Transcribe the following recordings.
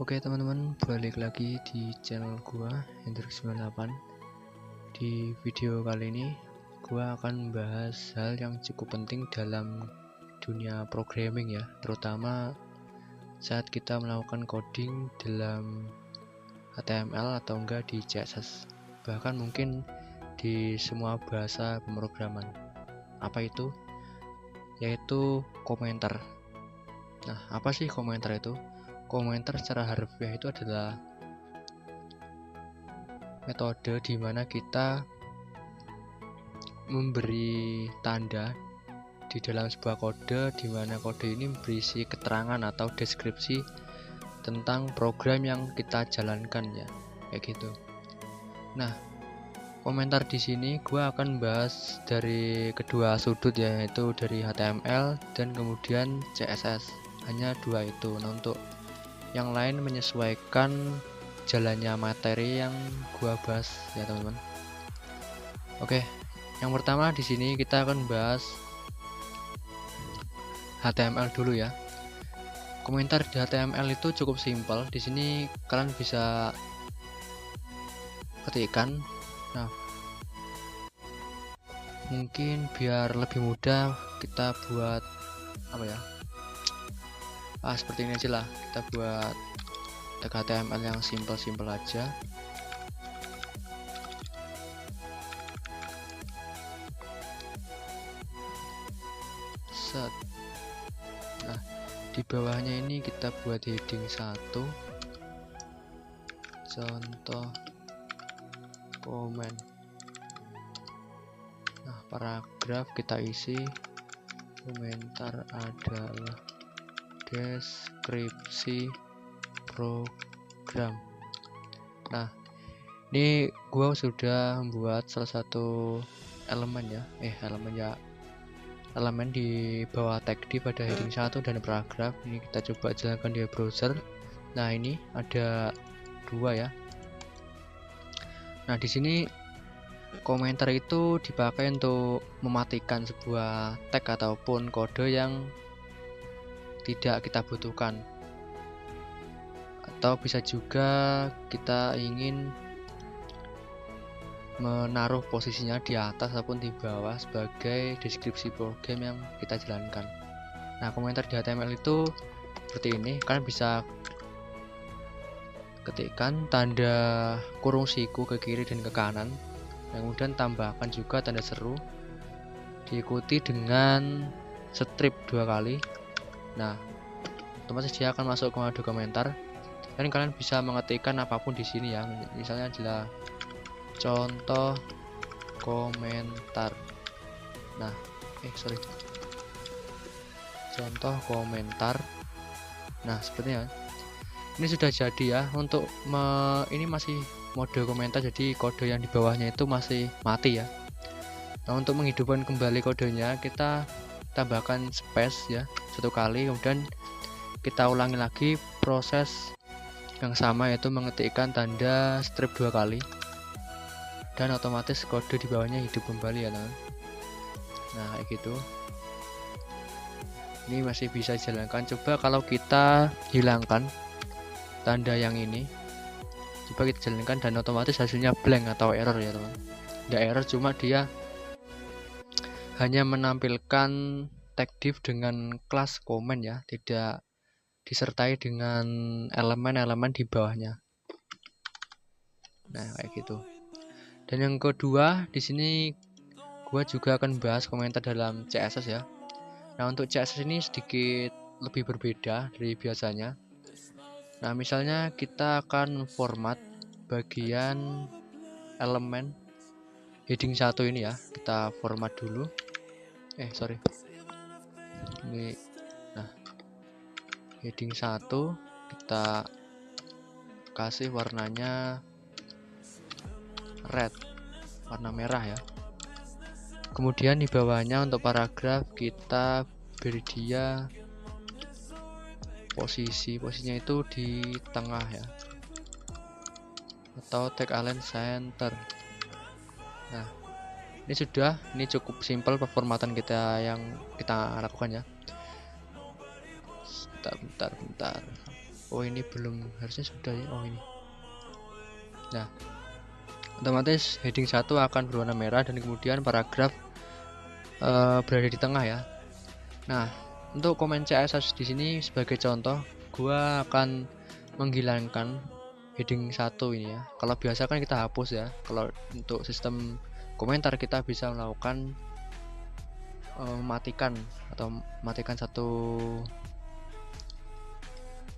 Oke teman-teman, balik lagi di channel gua Hendrik98. Di video kali ini gua akan membahas hal yang cukup penting dalam dunia programming ya, terutama saat kita melakukan coding dalam HTML atau enggak di CSS, bahkan mungkin di semua bahasa pemrograman. Apa itu? Yaitu komentar. Nah, apa sih komentar itu? Komentar secara harfiah itu adalah metode di mana kita memberi tanda di dalam sebuah kode, di mana kode ini berisi keterangan atau deskripsi tentang program yang kita jalankan ya, kayak gitu. Nah, komentar di sini gue akan bahas dari kedua sudut, yaitu dari HTML dan kemudian CSS. Hanya dua itu. Nah, untuk yang lain menyesuaikan jalannya materi yang gua bahas ya teman-teman. Oke, yang pertama di sini kita akan bahas HTML dulu ya. Komentar di HTML itu cukup simpel. Di sini kalian bisa ketikkan. Nah, mungkin biar lebih mudah kita buat apa ya? Seperti ini aja lah. Kita buat tag HTML yang simple aja. Set. Nah, di bawahnya ini kita buat heading 1. Contoh komen. Nah, paragraf kita isi komentar adalah deskripsi program. Nah, ini gua sudah membuat salah satu elemen ya, elemen di bawah tag div pada heading 1 dan paragraf. Ini kita coba jalankan di browser. Nah, ini ada dua ya. Nah, di sini komentar itu dipakai untuk mematikan sebuah tag ataupun kode yang tidak kita butuhkan, atau bisa juga kita ingin menaruh posisinya di atas ataupun di bawah sebagai deskripsi program yang kita jalankan. Nah, komentar di HTML itu seperti ini. Kalian bisa ketikkan tanda kurung siku ke kiri dan ke kanan, kemudian tambahkan juga tanda seru, diikuti dengan strip 2 kali. Nah, otomatis dia akan masuk ke mode komentar. Dan kalian bisa mengetikkan apapun di sini ya. Misalnya adalah contoh komentar. Nah, contoh komentar. Nah, sepertinya ini sudah jadi ya. Untuk ini masih mode komentar, jadi kode yang di bawahnya itu masih mati ya. Nah, untuk menghidupkan kembali kodenya, kita tambahkan space ya 1 kali, kemudian kita ulangi lagi proses yang sama, yaitu mengetikkan tanda strip 2 kali, dan otomatis kode di bawahnya hidup kembali ya teman. Nah, kayak gitu. Ini masih bisa dijalankan. Coba kalau kita hilangkan tanda yang ini, coba kita jalankan, dan otomatis hasilnya blank atau error ya teman. Nggak error, cuma dia hanya menampilkan tag div dengan kelas komen ya, tidak disertai dengan elemen-elemen di bawahnya. Nah, kayak gitu. Dan yang kedua, di sini gua juga akan bahas komentar dalam CSS ya. Nah, untuk CSS ini sedikit lebih berbeda dari biasanya. Nah, misalnya kita akan format bagian elemen heading 1 ini ya. Kita format dulu. Ini, nah, heading 1 kita kasih warnanya red, warna merah ya. Kemudian di bawahnya untuk paragraf kita beri dia posisinya itu di tengah ya, atau tag align center. Nah, ini cukup simpel performatan kita yang kita lakukan ya. Bentar. Oh ini belum, harusnya sudah ya. Oh ini. Nah, otomatis heading 1 akan berwarna merah dan kemudian paragraf berada di tengah ya. Nah, untuk komen CSS di sini sebagai contoh, gua akan menghilangkan heading 1 ini ya. Kalau biasa kan kita hapus ya. Kalau untuk sistem komentar kita bisa melakukan mematikan atau matikan satu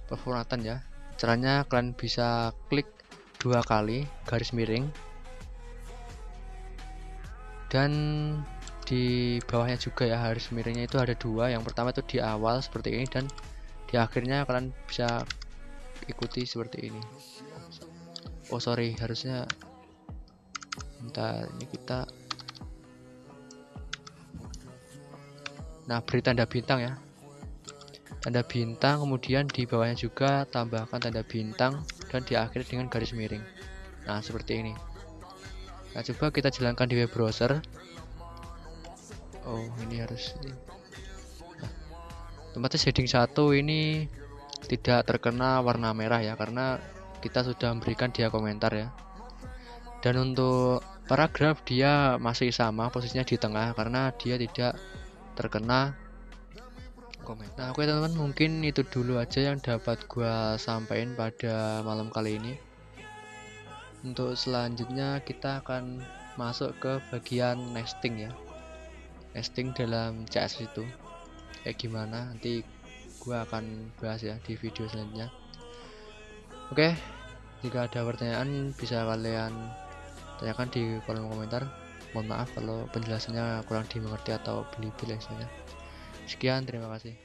performatan ya. Caranya kalian bisa klik 2 kali garis miring dan di bawahnya juga ya, garis miringnya itu ada 2. Yang pertama itu di awal seperti ini dan di akhirnya kalian bisa ikuti seperti ini. Oh sorry, harusnya bentar, ini kita beri tanda bintang ya, tanda bintang, kemudian di bawahnya juga tambahkan tanda bintang dan diakhiri dengan garis miring. Nah seperti ini. Nah coba kita jalankan di web browser. Oh ini harus nah, otomatis heading 1 ini tidak terkena warna merah ya, karena kita sudah memberikan dia komentar ya. Dan untuk paragraf dia masih sama posisinya di tengah karena dia tidak terkena komen. Nah oke teman-teman, mungkin itu dulu aja yang dapat gua sampaikan pada malam kali ini. Untuk selanjutnya kita akan masuk ke bagian nesting ya, nesting dalam CSS itu kayak gimana, nanti gua akan bahas ya di video selanjutnya. Oke, jika ada pertanyaan bisa kalian tanyakan di kolom komentar. Mohon maaf kalau penjelasannya kurang dimengerti atau belibet istilahnya. Sekian, terima kasih.